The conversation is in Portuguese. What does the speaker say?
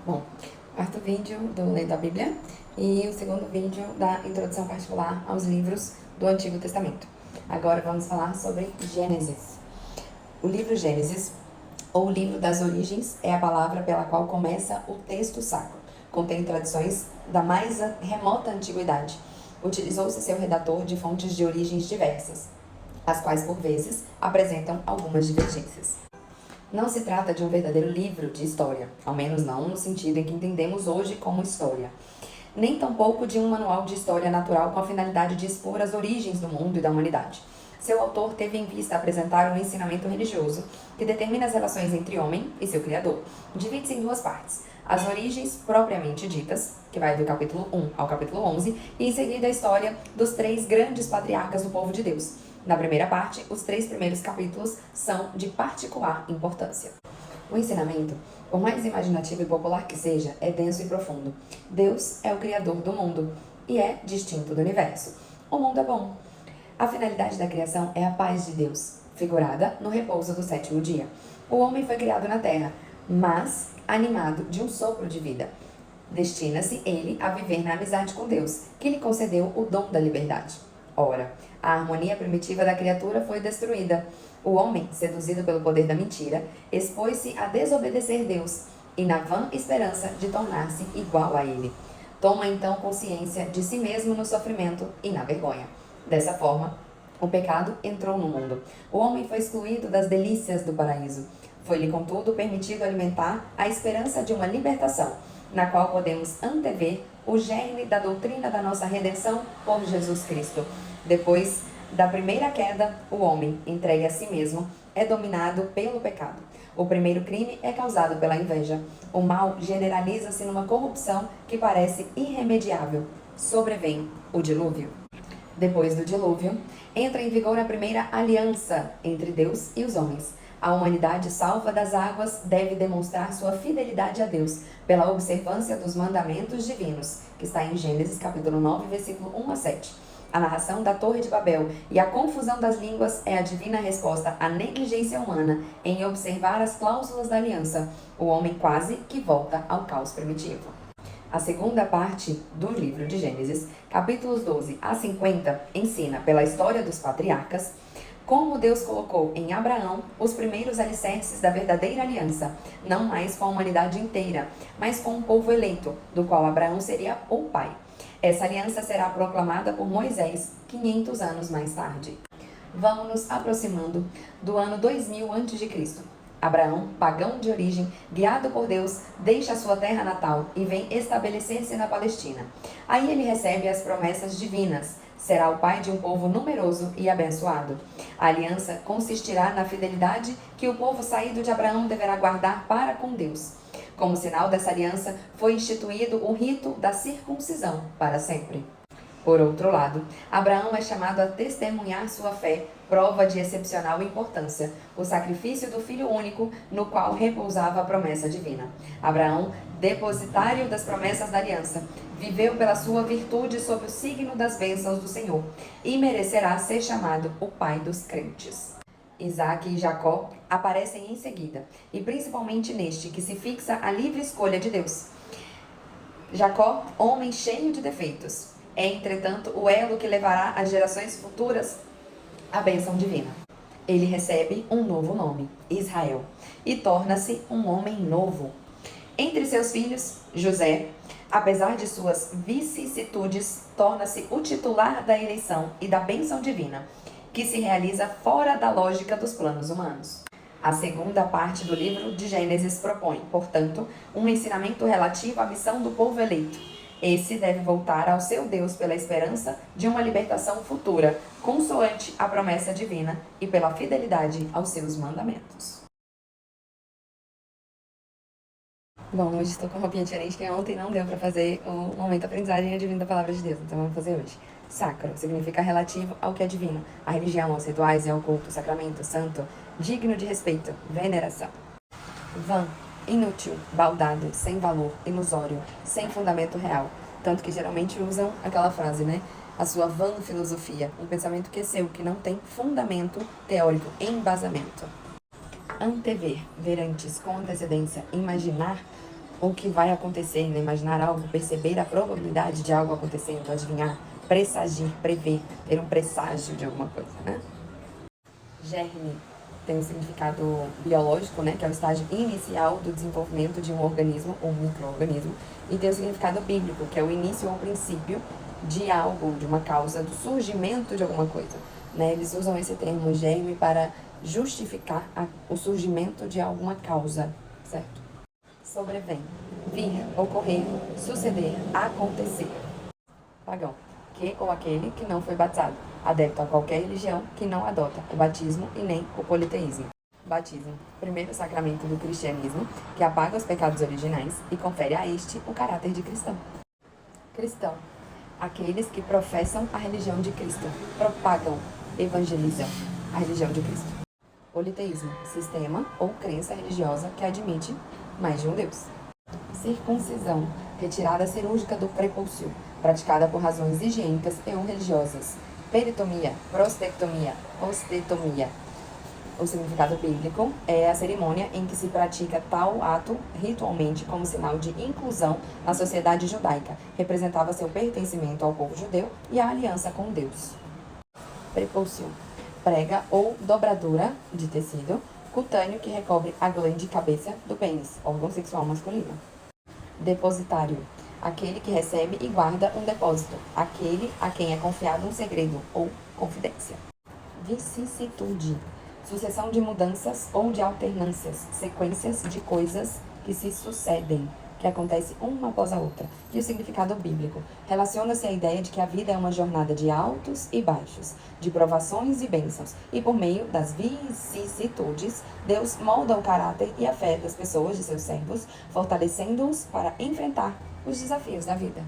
Bom, quarto vídeo do Lendo a Bíblia e o segundo vídeo da introdução particular aos livros do Antigo Testamento. Agora vamos falar sobre Gênesis. O livro Gênesis, ou livro das origens, é a palavra pela qual começa o texto sacro. Contém tradições da mais remota antiguidade. Utilizou-se seu redator de fontes de origens diversas, as quais, por vezes, apresentam algumas divergências. Não se trata de um verdadeiro livro de história, ao menos não no sentido em que entendemos hoje como história, nem tampouco de um manual de história natural com a finalidade de expor as origens do mundo e da humanidade. Seu autor teve em vista apresentar um ensinamento religioso que determina as relações entre homem e seu Criador. Divide-se em duas partes: as origens propriamente ditas, que vai do capítulo 1 ao capítulo 11, e em seguida a história dos três grandes patriarcas do povo de Deus. Na primeira parte, os 3 primeiros capítulos são de particular importância. O ensinamento, por mais imaginativo e popular que seja, é denso e profundo. Deus é o Criador do mundo e é distinto do universo. O mundo é bom. A finalidade da criação é a paz de Deus, figurada no repouso do 7º dia. O homem foi criado na terra, mas animado de um sopro de vida. Destina-se ele a viver na amizade com Deus, que lhe concedeu o dom da liberdade. Ora, a harmonia primitiva da criatura foi destruída. O homem, seduzido pelo poder da mentira, expôs-se a desobedecer Deus e na vã esperança de tornar-se igual a ele. Toma então consciência de si mesmo no sofrimento e na vergonha. Dessa forma, o pecado entrou no mundo. O homem foi excluído das delícias do paraíso. Foi-lhe, contudo, permitido alimentar a esperança de uma libertação, na qual podemos antever o germe da doutrina da nossa redenção por Jesus Cristo. Depois da primeira queda, o homem, entregue a si mesmo, é dominado pelo pecado. O primeiro crime é causado pela inveja. O mal generaliza-se numa corrupção que parece irremediável. Sobrevém o dilúvio. Depois do dilúvio, entra em vigor a primeira aliança entre Deus e os homens. A humanidade salva das águas deve demonstrar sua fidelidade a Deus pela observância dos mandamentos divinos, que está em Gênesis capítulo 9, versículo 1 a 7. A narração da Torre de Babel e a confusão das línguas é a divina resposta à negligência humana em observar as cláusulas da aliança. O homem quase que volta ao caos primitivo. A segunda parte do livro de Gênesis, capítulos 12 a 50, ensina pela história dos patriarcas como Deus colocou em Abraão os primeiros alicerces da verdadeira aliança, não mais com a humanidade inteira, mas com um povo eleito, do qual Abraão seria o pai. Essa aliança será proclamada por Moisés 500 anos mais tarde. Vamos nos aproximando do ano 2000 a.C. Abraão, pagão de origem, guiado por Deus, deixa a sua terra natal e vem estabelecer-se na Palestina. Aí ele recebe as promessas divinas. Será o pai de um povo numeroso e abençoado. A aliança consistirá na fidelidade que o povo saído de Abraão deverá guardar para com Deus. Como sinal dessa aliança, foi instituído o rito da circuncisão para sempre. Por outro lado, Abraão é chamado a testemunhar sua fé, prova de excepcional importância, o sacrifício do Filho único, no qual repousava a promessa divina. Abraão, depositário das promessas da aliança, viveu pela sua virtude sob o signo das bênçãos do Senhor e merecerá ser chamado o pai dos crentes. Isaac e Jacó aparecem em seguida, e principalmente neste que se fixa a livre escolha de Deus. Jacó, homem cheio de defeitos, é, entretanto, o elo que levará às gerações futuras a bênção divina. Ele recebe um novo nome, Israel, e torna-se um homem novo. Entre seus filhos, José, apesar de suas vicissitudes, torna-se o titular da eleição e da bênção divina, que se realiza fora da lógica dos planos humanos. A segunda parte do livro de Gênesis propõe, portanto, um ensinamento relativo à missão do povo eleito. Esse deve voltar ao seu Deus pela esperança de uma libertação futura, consoante à promessa divina e pela fidelidade aos seus mandamentos. Bom, hoje estou com uma roupinha diferente, que ontem não deu para fazer o momento aprendizagem e adivino da palavra de Deus, então vamos fazer hoje. Sacro significa relativo ao que é divino, a religião, aos rituais e ao culto, sacramento, santo, digno de respeito, veneração. Vã, inútil, baldado, sem valor, ilusório, sem fundamento real. Tanto que geralmente usam aquela frase, né? A sua vã filosofia, um pensamento que é seu, que não tem fundamento teórico, embasamento. Antever, ver antes, com antecedência, imaginar o que vai acontecer, né? Imaginar algo, perceber a probabilidade de algo acontecendo, adivinhar, pressagir, prever, ter um presságio de alguma coisa, né? Germe tem um significado biológico, né, que é o estágio inicial do desenvolvimento de um organismo ou micro-organismo, e tem o significado bíblico, que é o início ou princípio de algo, de uma causa, do surgimento de alguma coisa. Né? Eles usam esse termo germe para justificar o surgimento de alguma causa, certo? Sobrevém, vir, ocorrer, suceder, acontecer. Pagão, que ou aquele que não foi batizado, adepto a qualquer religião que não adota o batismo e nem o politeísmo. Batismo, primeiro sacramento do cristianismo, que apaga os pecados originais e confere a este o caráter de cristão. Cristão, aqueles que professam a religião de Cristo, propagam, evangelizam a religião de Cristo. Politeísmo, sistema ou crença religiosa que admite mais de um Deus. Circuncisão, retirada cirúrgica do prepúcio, praticada por razões higiênicas e ou religiosas. Peritomia, prostectomia, ostetomia. O significado bíblico é a cerimônia em que se pratica tal ato ritualmente como sinal de inclusão na sociedade judaica. Representava seu pertencimento ao povo judeu e a aliança com Deus. Prepúcio, prega ou dobradura de tecido cutâneo que recobre a glande cabeça do pênis, órgão sexual masculino. Depositário, aquele que recebe e guarda um depósito, aquele a quem é confiado um segredo ou confidência. Vicissitude, sucessão de mudanças ou de alternâncias, sequências de coisas que se sucedem, que acontece uma após a outra. E o significado bíblico relaciona-se à ideia de que a vida é uma jornada de altos e baixos, de provações e bênçãos, e por meio das vicissitudes, Deus molda o caráter e a fé das pessoas, de seus servos, fortalecendo-os para enfrentar os desafios da vida.